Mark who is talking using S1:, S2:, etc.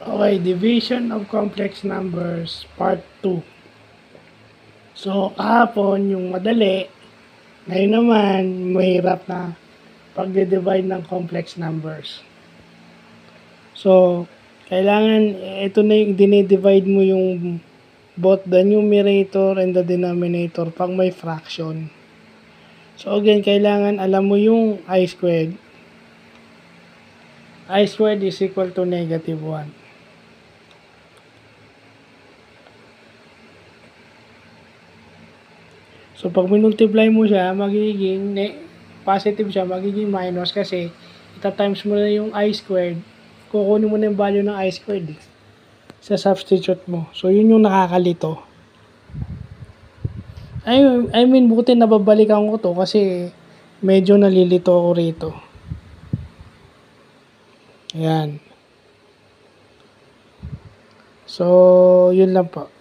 S1: Okay, division of complex numbers, part 2. So, kahapon, yung madali, ngayon naman, mahirap na pagde-divide ng complex numbers. So, kailangan, ito na yung dinidivide mo yung both the numerator and the denominator pag may fraction. So, again, kailangan alam mo yung I squared. I squared is equal to negative 1. So, pag minultiply mo siya, magiging positive siya, magiging minus kasi ita-times mo na yung I squared. Kukunin mo na yung value ng I squared sa substitute mo. So, yun yung nakakalito. I mean, buti nababalikan ko to kasi medyo nalilito ako rito. Ayan. So, yun lang po.